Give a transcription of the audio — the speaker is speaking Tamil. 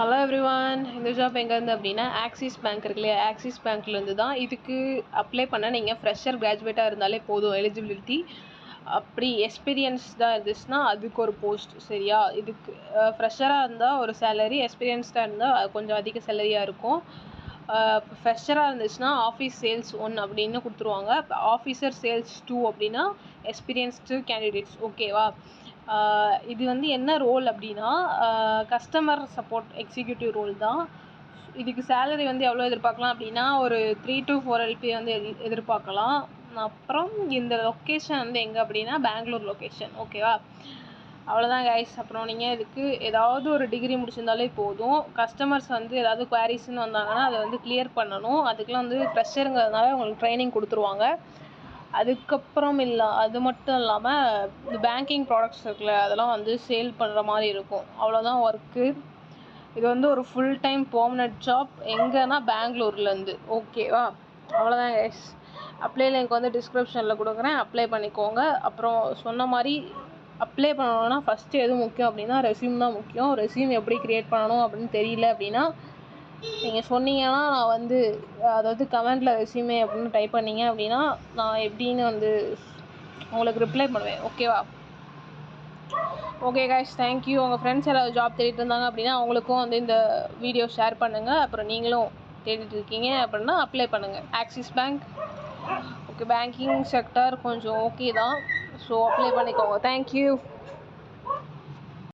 Hello everyone. இந்த ஜாப் எங்கேருந்து அப்படின்னா ஆக்சிஸ் பேங்க் இருக்கு இல்லையா, ஆக்சிஸ் பேங்க்லேருந்து தான். இதுக்கு அப்ளை பண்ண நீங்கள் ஃப்ரெஷர் கிராஜுவேட்டாக இருந்தாலே போதும். எலிஜிபிலிட்டி அப்படி எக்ஸ்பீரியன்ஸ்டாக இருந்துச்சுன்னா அதுக்கு ஒரு போஸ்ட். சரியா, இதுக்கு ஃப்ரெஷராக இருந்தால் ஒரு சேலரி, எக்ஸ்பீரியன்ஸ்டாக இருந்தால் அது கொஞ்சம் அதிக சேலரியாக இருக்கும். ஃப்ரெஷராக இருந்துச்சுன்னா ஆஃபீஸ் சேல்ஸ் 1 அப்படின்னு கொடுத்துருவாங்க. ஆஃபீஸர் சேல்ஸ் 2 அப்படின்னா எக்ஸ்பீரியன்ஸ்டு கேண்டிடேட்ஸ். ஓகேவா. இது வந்து என்ன ரோல் அப்படின்னா கஸ்டமர் சப்போர்ட் எக்ஸிக்யூட்டிவ் ரோல் தான். இதுக்கு சேலரி வந்து எவ்வளோ எதிர்பார்க்கலாம் அப்படின்னா ஒரு 3 to 4 LP வந்து எதிர்பார்க்கலாம். அப்புறம் இந்த லொக்கேஷன் வந்து எங்கே அப்படின்னா பெங்களூர் லொக்கேஷன். ஓகேவா. அவ்வளோதான் கைஸ். அப்புறம் நீங்கள் இதுக்கு ஏதாவது ஒரு டிகிரி முடிச்சிருந்தாலே போதும். கஸ்டமர்ஸ் வந்து ஏதாவது குவாரிஸ்ன்னு வந்தாங்கன்னா அதை வந்து கிளியர் பண்ணணும். அதுக்கெலாம் வந்து ஃப்ரெஷருங்கிறதுனால உங்களுக்கு ட்ரைனிங் கொடுத்துருவாங்க. அதுக்கப்புறம் அது மட்டும் இல்லாமல் இந்த பேங்கிங் ப்ராடக்ட்ஸ் இருக்குல்ல, அதெல்லாம் வந்து சேல் பண்ணுற மாதிரி இருக்கும். அவ்வளோதான் ஒர்க்கு. இது வந்து ஒரு ஃபுல் டைம் பெர்மனெண்ட் ஜாப். எங்கன்னா பெங்களூர்லேருந்து. ஓகேவா. அவ்வளோதான் கைஸ். அப்ளை லிங்க் வந்து டிஸ்கிரிப்ஷனில் கொடுக்குறேன், அப்ளை பண்ணிக்கோங்க. அப்புறம் சொன்ன மாதிரி அப்ளை பண்ணணும்னா ஃபஸ்ட்டு எது முக்கியம் அப்படின்னா ரெஸ்யூம் தான் முக்கியம். ரெஸ்யூம் எப்படி க்ரியேட் பண்ணணும் அப்படின்னு தெரியல அப்படின்னா நீங்கள் சொன்னீங்கன்னா நான் வந்து அதாவது கமெண்டில் ரெஸ்யூமே அப்படின்னு டைப் பண்ணிங்க அப்படின்னா நான் எப்படின்னு வந்து உங்களுக்கு ரிப்ளை பண்ணுவேன். ஓகேவா. Okay guys, thank you. உங்கள் ஃப்ரெண்ட்ஸ் யாராவது ஜாப் தேடிட்டு இருந்தாங்க அப்படின்னா அவங்களுக்கும் வந்து இந்த வீடியோ ஷேர் பண்ணுங்கள். அப்புறம் நீங்களும் தேடிட்டு இருக்கீங்க அப்படின்னா அப்ளை பண்ணுங்கள். Axis bank. Okay, banking sector கொஞ்சம் ஓகே தான். ஸோ அப்ளை பண்ணிக்கோங்க. தேங்க்யூ.